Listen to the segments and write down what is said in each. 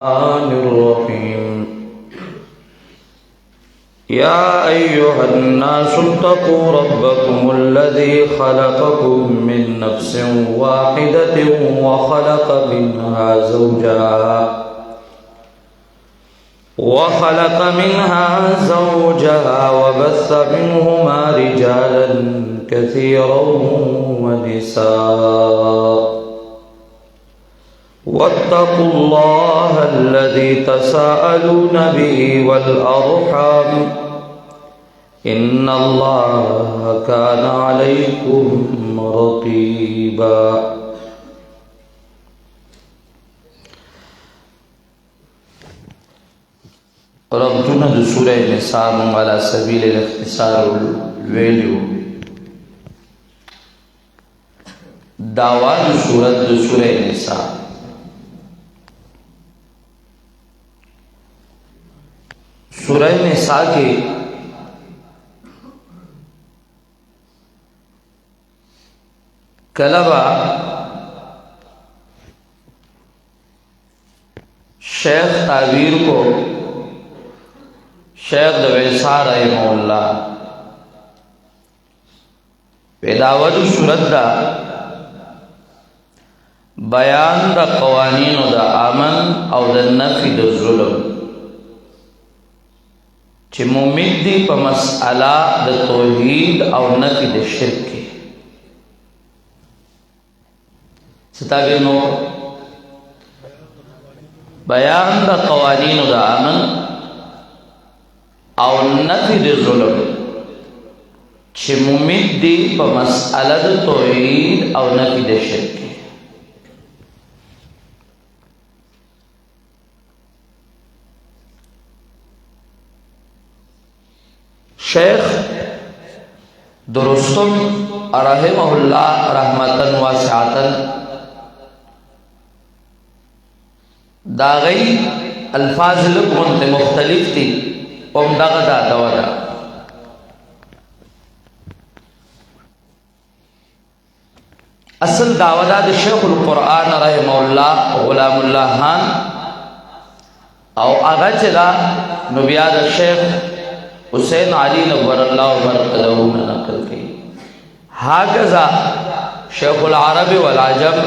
الرحمن الرحيم يا أيها الناس اتقوا ربكم الذي خلقكم من نفس واحدة وخلق منها زوجها وبث منهما رجالا كثيرا ونساء واتقوا الله الذي تساءلون به والأرحام إن الله كان عليكم رقيبا ربطنا دو سورة نساء على سبيل الاختصار الویلیو دعوی دو سورة نساء سورہ نساء کے کلبہ شیخ تعبیر کو شیخ دویسا رحمہ اللہ پیداود سورت دا بیان دا قوانین دا امن او دا نفی دا ظلم چې مومن دی په مسئله د توحید او نفی د شرک کې ستابه نو بیان د قوانینو د امن او نفی د ظلم چې مومن دی په مسئله د توحید او نفی د شرک کې شیخ درستم رحمہ اللہ رحمتن واسعتن داغی الفاظ لکھنت مختلف تھی امدغ دا دودا اصل دعودا دا شیخ القرآن رحمہ اللہ غلام اللہ خان او اغچ دا نبیاد شیخ حسین علی نور اللہ برقدہ میں نقل کی حاکذا شیخ العرب والعجم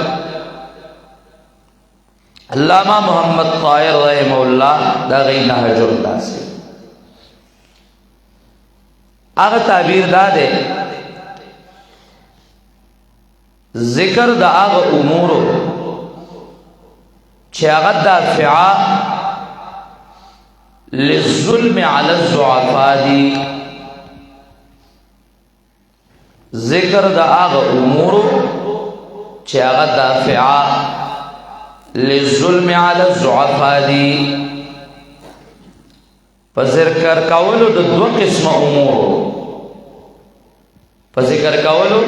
علامہ محمد طائر رحمہ اللہ دا غی نحج اللہ سے آغا تعبیر دا دے ذکر دا آغا امورو چھے آغا دافعا للظلم على الضعفاء دی ذکر دا آغا امور چه آغا دافعا للظلم على الضعفاء دی فذکر کولو دا دو قسم امور فذکر کولو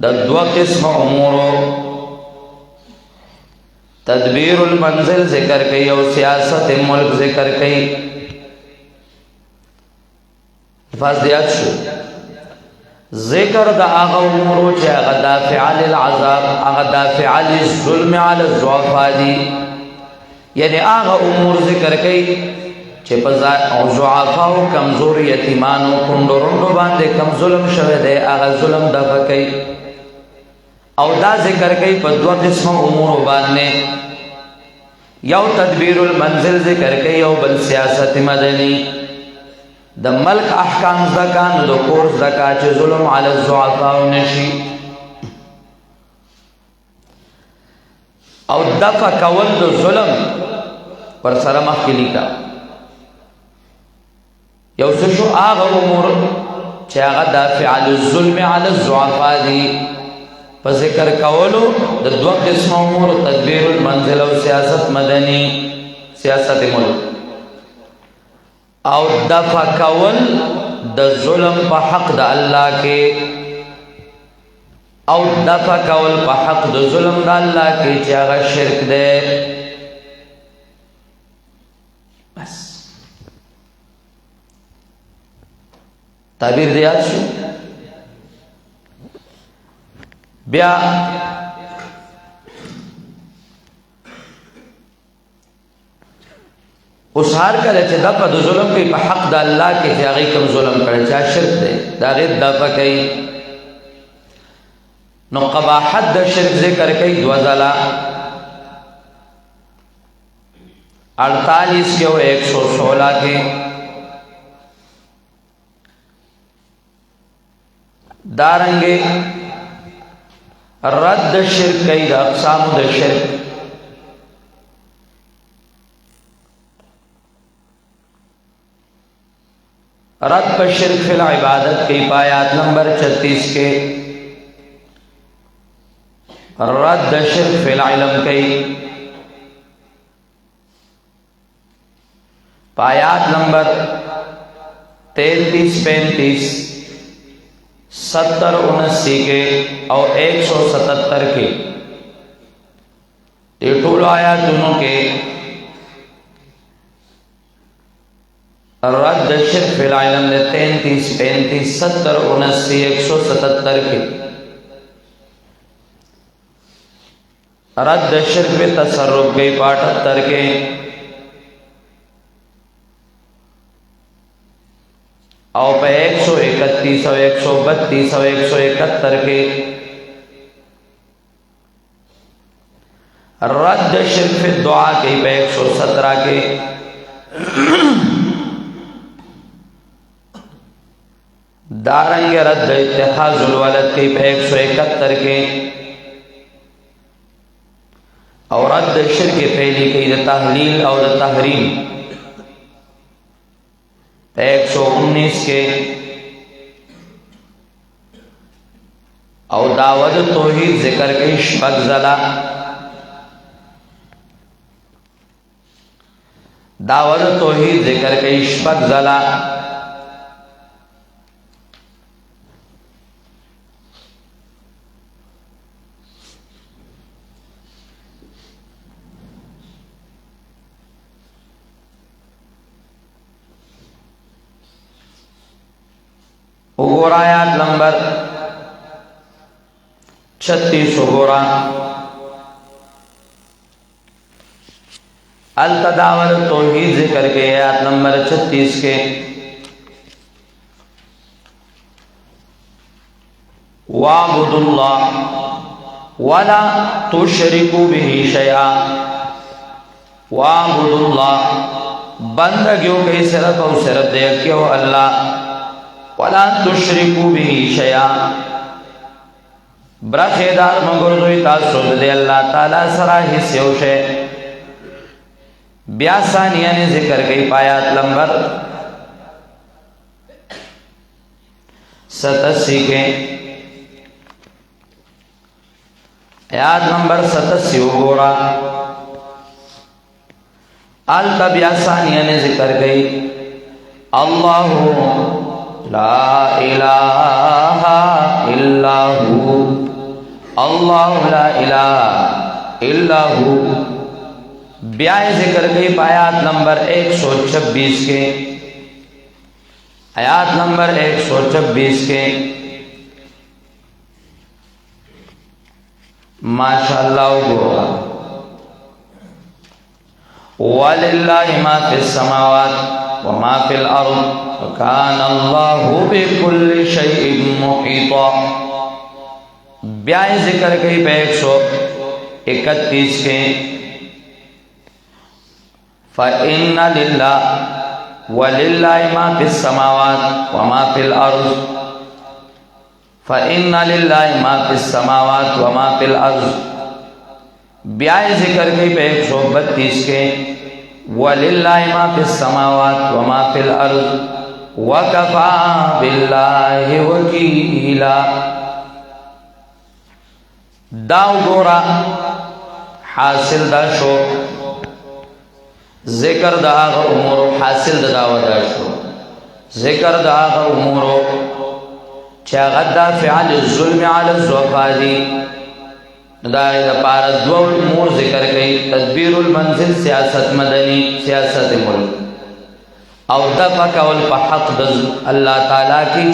دا دو قسم امور تدبیر المنزل ذکر کئی اور سیاست ملک ذکر کئی الفاظ دیات شو ذکر دا آغا امورو چے آغا دافع للعذاب آغا دافع للظلم علی الضعفاء دی یعنی آغا امور ذکر کئی چے ضعفاء و کمزور یتیمانو کنڈو رندو باندے کم ظلم شوه دے آغا ظلم دفع کئی او دا ذکر کئی پا دو قسم امور باندنے یو تدبیر المنزل ذکر کئی یو بل سیاست مدنی دا ملک احکام زکا نو دا کور زکا چه ظلم علی الضعفاء نشی او دفع کول دا ظلم پر سرمخ کلی کا یو سشو آغا امور چه آغا دافع علی الظلم علی الضعفاء دی فذکر کولو د دو قسم امور تدبیر المنزل او سیاست مدنی سیاست ملک او دفع کول د ظلم په حق د الله کې او دفع کول په حق د ظلم د الله کې چې هغه شرک دی بس تعبیر دیات شو بیا اوس هر کله چې دغه د ظلم کوي په حق د الله کې چې هغه کوم ظلم کړي چې شرک دی دا غیر دغه کوي نو قباحت د شرک ذکر کوي دو ځله 48 کې او 116 کې دارنګه رد شرک کوي د اقسام د شرک رد پر شرک فی العبادت کی آیات نمبر 36 کے رد شرک فی العلم کی آیات نمبر 33 35 70 79 کے اور 177 کے یہ ټول آیاتونو کے رد شرک فی العلم نے 33 35 70 79 177 کے رد شرک پہ تصرف کے 78 کے اور پہ 131 اور 132 اور 171 کے رد شرک پہ دعا کے پہ 117 کے دارنگ رد اتخاذ الولد کی پہ 171 کے اور رد شرک پہلی کی تحلیل اور تحریم پہ 119 کے اور دعوت توحید ذکر کے شپک زلا دعوت توحید ذکر کے شپک زلا آیات نمبر 36 وګورا التداول توحید ذکر کے آیات نمبر 36 کے وَاعْبُدُوا اللَّهَ وَلَا تُشْرِكُوا بِهِ شَيْئًا وَاعْبُدُوا اللَّهَ بندگیوں کے صرف اور صرف دیکھو اللہ وَلَا تُشْرِكُوا بِهِ شَيْئًا برخیدار مگردوی تاسو دے اللہ تعالیٰ سرا حصے ہوشے بیاسانیہ نے ذکر گئی پایات نمبر 87 کے آیات نمبر 87 وګورا التا بیاسانیہ نے ذکر گئی اللہ لا الہ الا ہو اللہ لا الہ الا ہو بیائے ذکر گئی آیات نمبر 126 کے آیات نمبر 126 کے ماشاءاللہ ہوگا وَلِلَّهِ مَا فِي السَّمَاوَاتِ وَمَا فِي الْأَرْضِ وَكَانَ اللَّهُ بِكُلِّ شَيْءٍ مُحِيطًا بیائے ذکر گئی 131 کے فَإِنَّ لِلَّهِ وَلِلَّهِ مَا فِي السَّمَاوَاتِ وَمَا فِي الْأَرْضِ فَإِنَّ لِلَّهِ مَا فِي السَّمَاوَاتِ وَمَا فِي الْأَرْضِ بیائے ذکر گئی 132 کے وَلِلَّهِ مَا فِي السَّمَاوَاتِ وَمَا فِي الْأَرْضِ وَكَفَى بِاللَّهِ وَكِيلًا داو گورا حاصل دا شو ذکر دا آغا امورو حاصل دا داو دا شو ذکر دا آغا امورو چاگت دا فعال الظلم علی الزوفادی دا پارا دو امور ذکر گئی تدبیر المنزل سیاست مدنی سیاست ملک او دفع کول پا حق اللہ تعالیٰ کی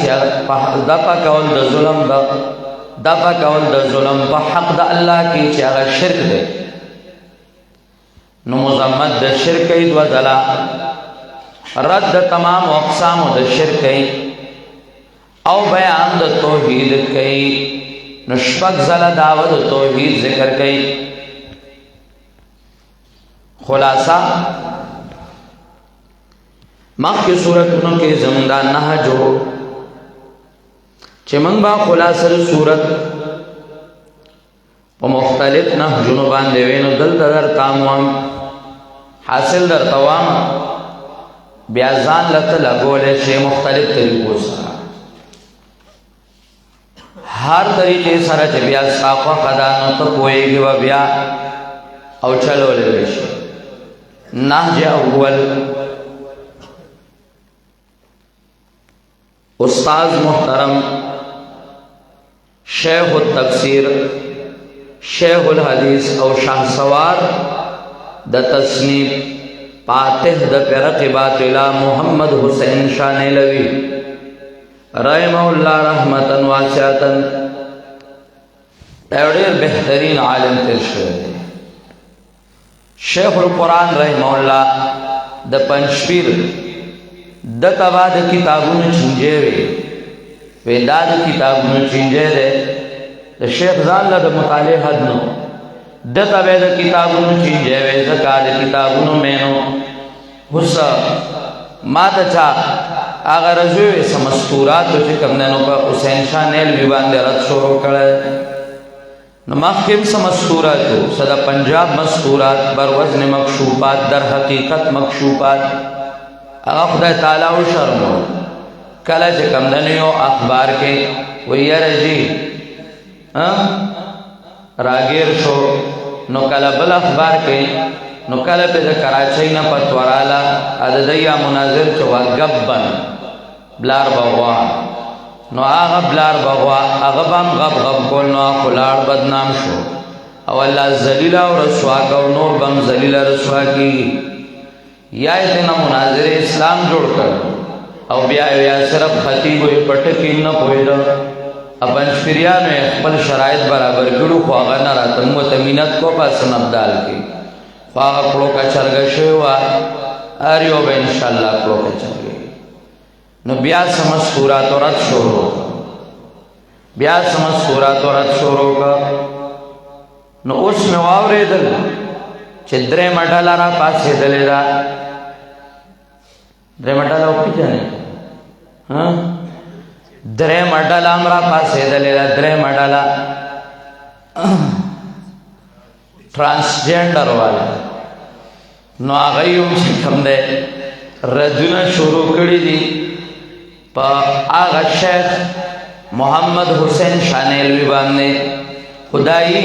دفع کول دا ظلم دفع کول دا ظلم پا حق دا اللہ کی چاگا شرک دے نو مذمت د شرک ای دو ځلا رد تمام اقسام د شرک ای او بیان د توحید کئی نو شپږ ځله دعوت د توحید ذکر کئی خلاصہ مخی صورتونو کې زمدان نه جو چې موږ با خلاصه صورت په مختلف نهجونو باندې وینو دلته در تاموم حاصل در توام بیا ځان لته لګولې شي مختلف طریقو سره هر طریقې سره چې بیا صافه قدانو ته پويږي و بیا او چلولې شي نهج اول استاد محترم شیخ التفسیر شیخ الحدیث او شاہ سوار د تصنیف پاتح د فرق باطلا محمد حسین شاہ نیلوی رحمه اللہ رحمتا واسعتا ډېر بهترین عالم تیر شوی دی شیخ القرآن رحمه اللہ د پنځپیر د تبا د کتابونو چینجه وی دا د کتابونو چینجه دی د شیخ ځان له د مطالعه حد نو د تبا د کتابونو چینجه وی زکا د کتابونو مینو غصه ما ته چا اگر رجوع سمستورات چې کوم نه نو په حسین شاه نیلوی باندې رد شروع کړه نو مخکم سمستورات صدا پنجاب مستورات بر وزن مکشوفات در حقیقت مکشوفات اغا خدای تعالی و شرمو کلا چه کم دنیو اخبار کے ویر جی راگیر شو نو کلا بل اخبار کے نو کلا پی دا کراچی نا پتورالا اددیا مناظر چوا گبن بلار بغوا نو آغا بلار بغوا آغا بام غب غب کول نو آخو لار بدنام شو او اللہ زلیلہ و رسوا کا و نور بام زلیلہ رسوا کی یا اتنا مناظر اسلام جوڑ کر او بیا صرف خطیب ہوئی پٹکی نہ پویدو اپن شفریانو اخبر شرائط برابر کرو خواغا نراتن متمینت کو پاسن ابدال کی خواغا کلو کا چرگشوی ہوا آریو با انشاءاللہ کلو کا چرگشوی نو بیا سمسکورات و رد شورو بیا سمسکورات و رد شورو کا نو اس میں واوری دل چه درے مڈالا را پاسی دلی را درے مڈالا او پی جانے درے مڈالا امرا پاسی دلی را درے مڈالا ٹرانسجینڈر والا نو آغایوں چکم دے ردنا شروع کری دی پا آغا شیخ محمد حسین شاہ نیلوی باندے خدایی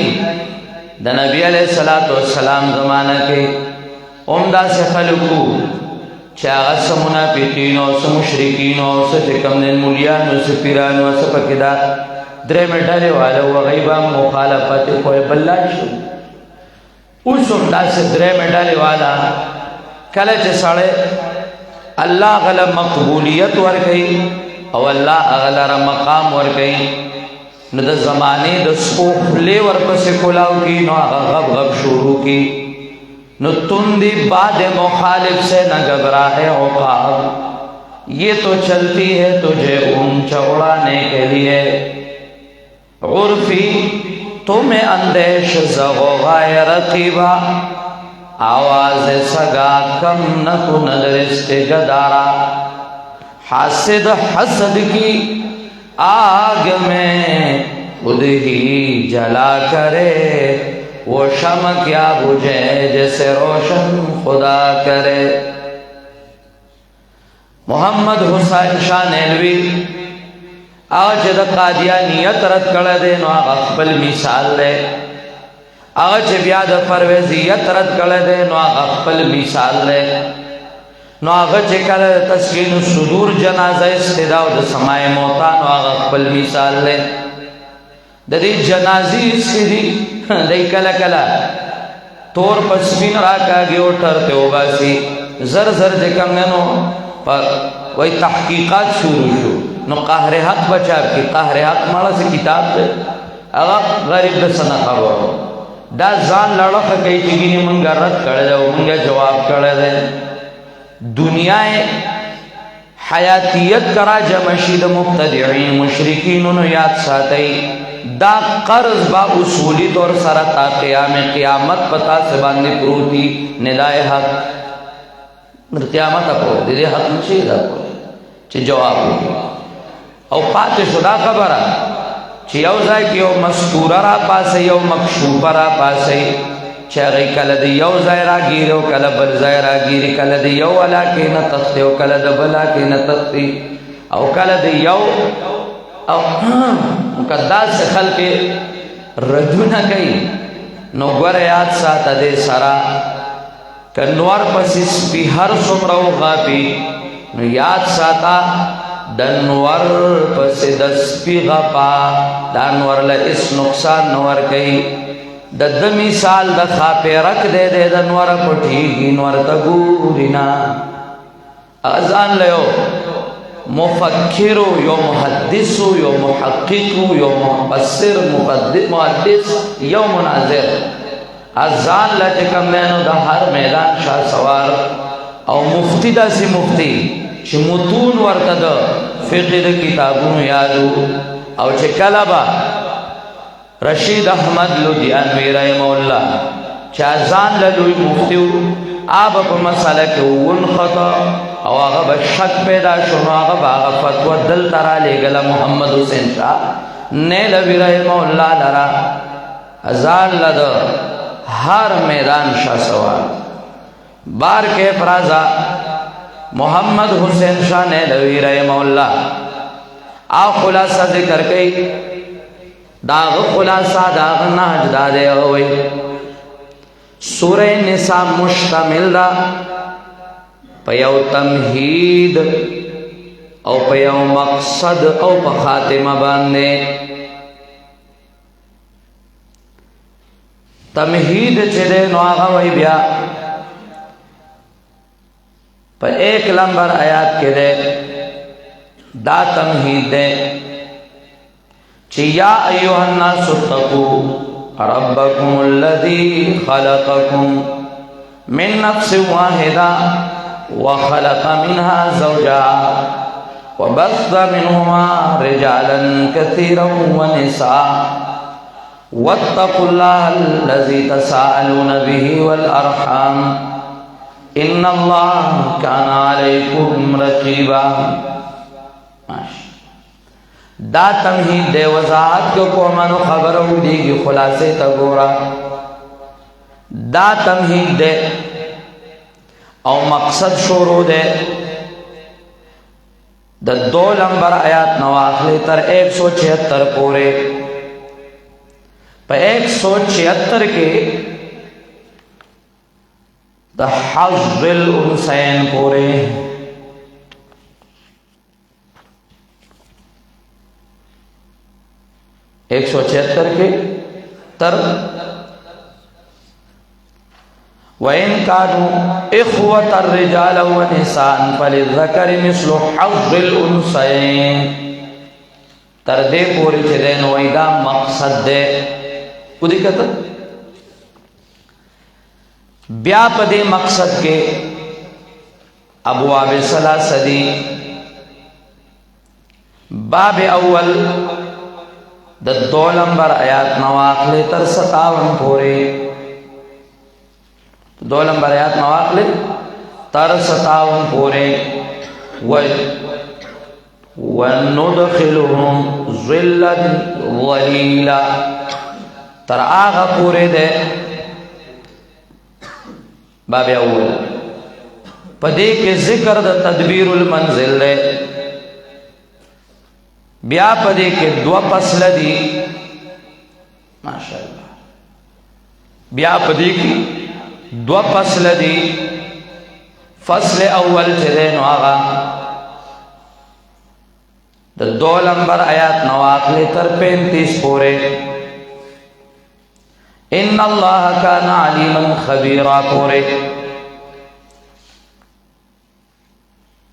دا نبی علیہ السلام زمانہ کے عمدہ سے خلقو چاگا سا منافقینو سا مشرکینو سا چکم دن مولیانو سا پیرانو سا پکدا درے میں ڈالے والا وغیبا مخالفت کوئی بلّا شو اس عمدہ سے درے میں ڈالے والا کلچ ساڑے اللہ غلا مقبولیت ورگئی او اللہ اغلا مقام ورگئی نو دا زمانے دا سپوخ لے ورپس کلاو کی نو آغا غب غب شروع کی نو تندی بعد مخالف سے نہ گھبراہے عقاب یہ تو چلتی ہے تجھے اونچا اڑانے کے لیے عرفی تمہیں اندیش زغوغائے رقیبہ آواز سگا کم نکو نگرست گدارا حاسد حسد کی آگ میں خود ہی جلا کرے وہ شمع کیا بجھے جیسے روشن خدا کرے محمد حسین شاہ نیلوی آج دا قادیانیت رد کڑا دے نو آغا خپل مثال دے آج بیاد پرویزیت رد کڑا دے نو آغا خپل مثال دے نو آغا چکل تسکین صدور جنازہ استداو دا سمائے موتا نو آغا خپل مثال دے دا دی جنازی استدی دی کلا کلا تور پسپین راکا گیو ٹرتے ہو باسی زر زر جکم ننو وی تحقیقات شروع شو نو قہر حق بچاب کی قہر حق مالا سے کتاب دے اغا غریب دا سنہ خبرو دا ځان لړخه کوي چې ګینه مونږه رد کړل او مونږه جواب کړل دنیا حیاتیت کرا جمع شي د مبتدعين مشرکین نو یاد ساتي دا قرض با اصولی طور سره تا قیامت پتا سے باندې پروتي ندای حق قیامت په دې حق نشي دا چې جواب او پاتې شدا خبره چې یو ځای کې یو مستوره را پاسه یو مکشوفه را پاسه چې هغه کله د یو ځای راګیري او کله بل ځای راګیري کله د یو ولا کې نه تخته او کله د بل کې نه تخته او کله د یو او مقدس خلق ردونه کوي نو ګوره یاد ساته دې سرا کنوار پسې سپي هر څومره وغاپي نو یاد ساته د نور پسې د سپي غپا د نور له اس نقصان نور کوي د مثال د خاپیرک دے دے د نور پټیږي نور ته ګورینا اذان له مفکر یو محدث یو محقق یو مفسر محدث یو مناظر اذان له کوم نو د هر میدان شاه سوار او مفتی دا سی مفتی چې متون ورته د فقه د کتابونو یادو او چې کله با رشید احمد لدھیانوی رحمہ اللہ چا ځان له لوی مفتی آب په مسله کې ون خطا او هغه شک پیدا شو هغه هغه فتوا دل ترا لګل محمد حسین شاه نه لوی رحمہ اللہ لرا ځان له هر میدان شاه سوار بار کې فرازا محمد حسین شاہ نے لوی رحمہ اللہ آ خلاصہ ذکر کئی داغ خلاصہ داغ نهج دادے ہوئی سورہ نساء مشتمل دا پیو تمہید او پیو مقصد او پا خاتمہ باندے تمہید چدے نو آغا وی بیا پر 1 نمبر آیات کے دے دا تمہید دے چی یا ایوہ الناس اتقوا ربکم الذی خلقکم من نفس واحدہ وخلق منها زوجها وبث منهما رجالا كثيرا ونساء واتقوا الله الذي تساءلون به والأرحام ان اللہ کان علیکم رقیبا دا تمہید دے وضاحت کو کومنو خبرو دیگی خلاصے تا گورا دا تمہید دے او مقصد شروع دے دا 2 نمبر آیات نواخلی تر 176 پورے پا 176 کے دا حظ الانسین پورے 176 کے تر وَإِن كَانُوا إِخْوَةَ الرِّجَالَ وَنِسَاءً فَلِلذَّكَرِ مِثْلُ حَظِّ الْأُنثَيَيْنِ تر دے پوری چھ دے نویدہ مقصد دے او دیکھتا بیا پدے مقصد کے ابواب ثلاثہ باب اول دا 2 نمبر آیات نواخلے تر 57 پورے 2 نمبر آیات نواخلے تر 57 پورے وَنُدْخِلُهُمْ ظِلًّا ظَلِيلًا تر آغا پورے دے باب اول پدے کے ذکر دا تدبیر المنزل دے بیا پدے کے 2 فصل دی ماشاءاللہ بیا پدے کی 2 فصل دی فصل اول چلے نو آغا دا 2 نمبر آیات نواقل تر 35 پورے ان اللہ کان علیما خبیرا پورے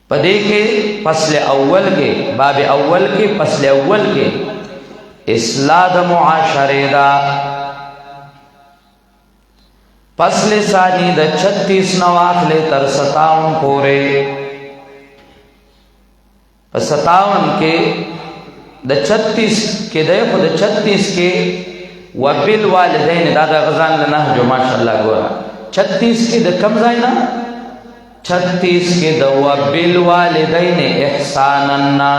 پدے کے فصل اول کے باب اول کے فصل اول کے اصلاح دا معاشرے دا فصل ثانی د 36 نواخل تر 57 پورے. 57 کے د 36 کے دے خود 36 کے وبالوالدین دادا غزان لنہ جو ماشاءاللہ گورا 36 کے د کم زائنا 36 کے د وبالوالدین احساننا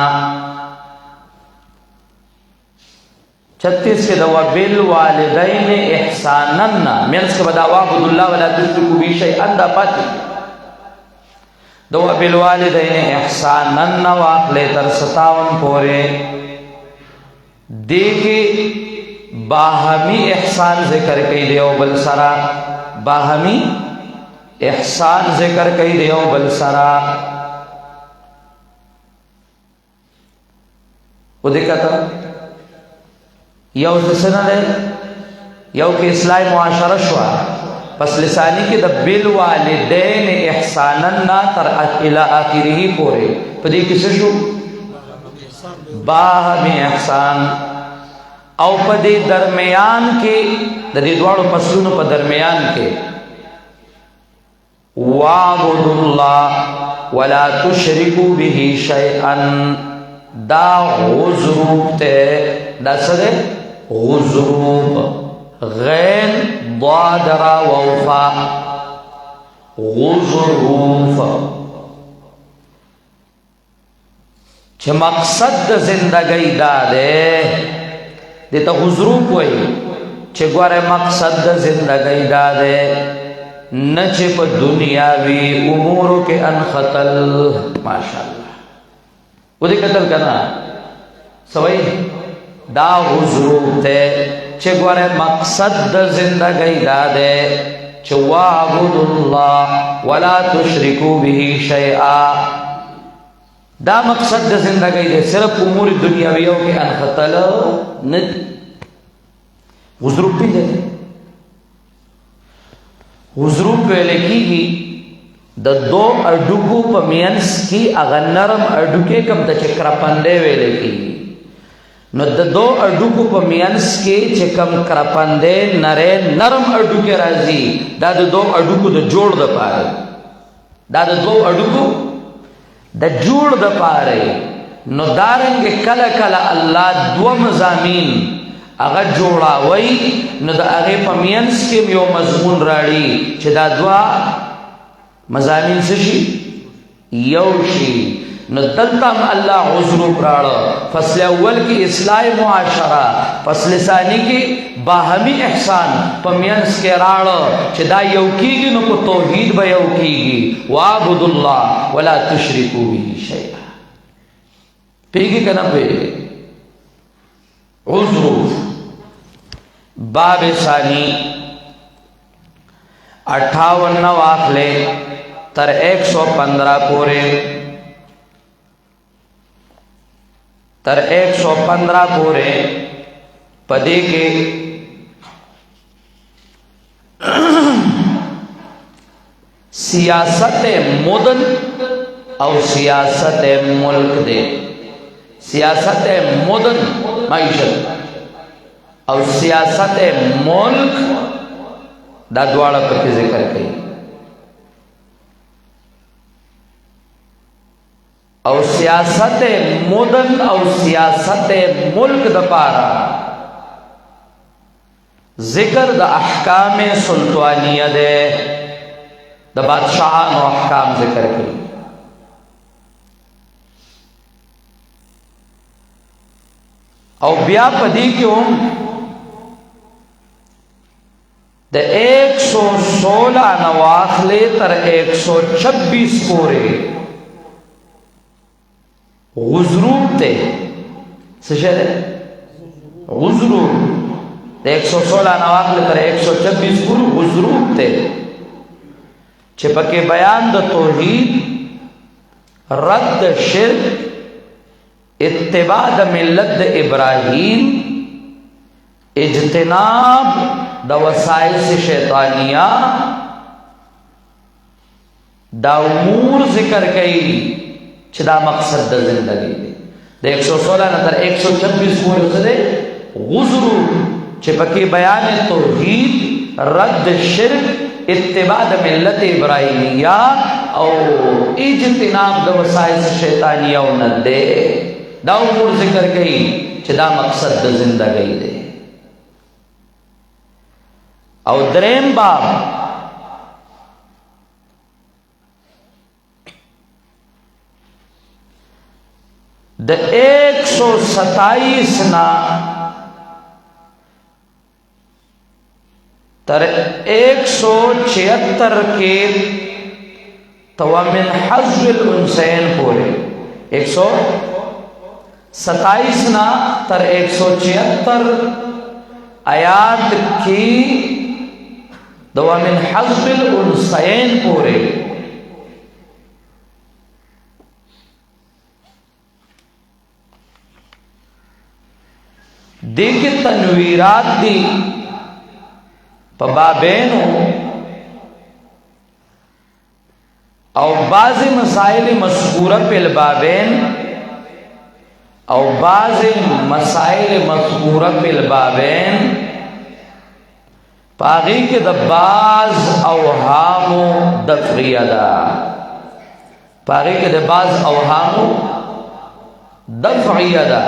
36 کے د وبالوالدین احساننا مینس کے بدا وعبد اللہ ولا تشرکو بی شیئا دا پاتی د وبالوالدین احساننا واقلے تر 57 پورے. دیکھے باہمی احسان ذکر کئی دیو بل سرا باہمی احسان ذکر کئی دیو بل سرا وہ دیکھا تھا یو سنہ دے یو کہ اصلاح معاشرہ شوا پس لسانی کی دا بالوالدین احساننا تر الى آخری پورے پدی کسی شو باہمی احسان او پدی درمیان کے دی دوارو پسلونو پا درمیان کے وَعْبُدُ اللَّهِ وَلَا تُشْرِكُوا بِهِ شَيْئًا دا غزروب تے دا سدے غزروب غین ضادرا ووفا غزروب چھ مقصد زندگی دا دے دیتا غزروب ہوئی چھ گوارے مقصد زندگی دا دے نچ پا دنیاوی امورو کے انخطل ماشاءاللہ وہ دی قتل کرنا سوئی دا غزروب تے چھ گوارے مقصد زندگی دا دے چھ وَعْبُدُ اللَّهِ وَلَا تُشْرِكُوا بِهِ شَيْئًا دا مقصد زندگی دے صرف امور دنیاویوں کے انخطل ند غزروب بھی دے غزروب پہلے کی دا دو اڈوکو پا مینس کی اگر نرم اڈوکے کم دا چکرا پندے ویلے کی نو دا دو اڈوکو پا مینس کی چکم کرپندے نرے نرم اڈوکے رازی دا دو اڈوکو دا جوڑ دا پارے دا دو اڈوکو دا جوڑ دا پارے نو دارنگ کلا کلا اللہ دو مزامین اگا جوڑا وی نو دا اگے پمینس کے میو مضمون راڑی چھ دا دوا مزامین سشی یوشی نو دلتم اللہ غزروب راڑا فصل اول کی اصلاح معاشرہ فصل ثانی کی باہمی احسان پمینس کے راڑا چھ دا یو کی گی نو کو توحید با یو کی گی وَعْبُدُ اللَّهِ وَلَا تُشْرِكُوا بِهِ شَيْئًا پیگی کنا پیگی غزروب باب ثانی 58 نواخلے تر 115 پورے تر 115 پورے پدے کے سیاست مدن اور سیاست ملک دے سیاست مدن معیشت اور سیاست ملک دا دوارا پتی ذکر کئی اور سیاست مدن اور سیاست ملک دا پارا ذکر دا احکام سلطانیہ دے دا بادشاہان و احکام ذکر کئی اور بیا پدی کیوں دا 116 نواخلے تر 126 پورے غزروب تے سشہر غزروب دا 116 نواخلے تر 126 پورے غزروب تے چھپکے بیان دا توحید رد شرک اتباع دا ملت دا ابراہیم اجتناب دا وسائل سے شیطانیہ دا امور ذکر کئی چدا مقصد دا زندگی دے 116 نتر 126 پورے سے دے غزرو چھپکی بیان توحید رد شرک اتباع د ملت ابراهیمیه او اجتناب د وسایل شیطانیه او نه ده دا امور ذکر کړي چې دا مقصد د زندګۍ دی او دریم باب د 127 نا تر 176 کے توامن حذف الانثیین پورے 127 نا تر 176 آیات کی دوامن حذف الانثیین پورے دیکھ تنویرات دی پبابینو او بعض مسائل مذکورہ پی البابین او بعض مسائل مذکورہ پی البابین پاغی کے دا بعض اوہام دفعیہ دا پاغی کے دا بعض اوہام دفعیہ دا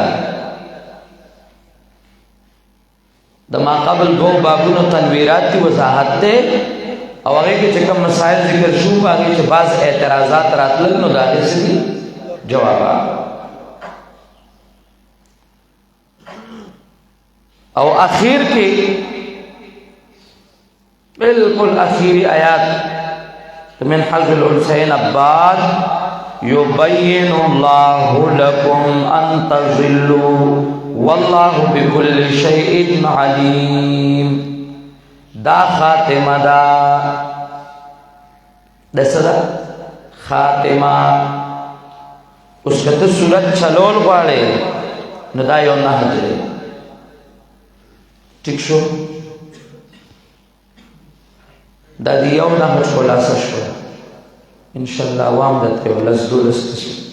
دا ما قبل دو بابونو تنویرات تی وضاحت تے او آگے کے چکم مسائل ذکر شو آگے چھ بعض اعتراضات رات لگنو دا آگے سے دی جوابا او اخیر کے بالکل اخیری آیات من حذف الانثیین بعد یبین اللہ لکم ان تضلوا واللہ بكل شیء علیم دا خاتمہ دا صدا خاتمہ اس کا تو سورت چلول غاڑے ندائی اور نحج لے ٹھیک شو دا دیو نحج خلاصہ شو انشاءاللہ عوام دتے ولزدو لستشو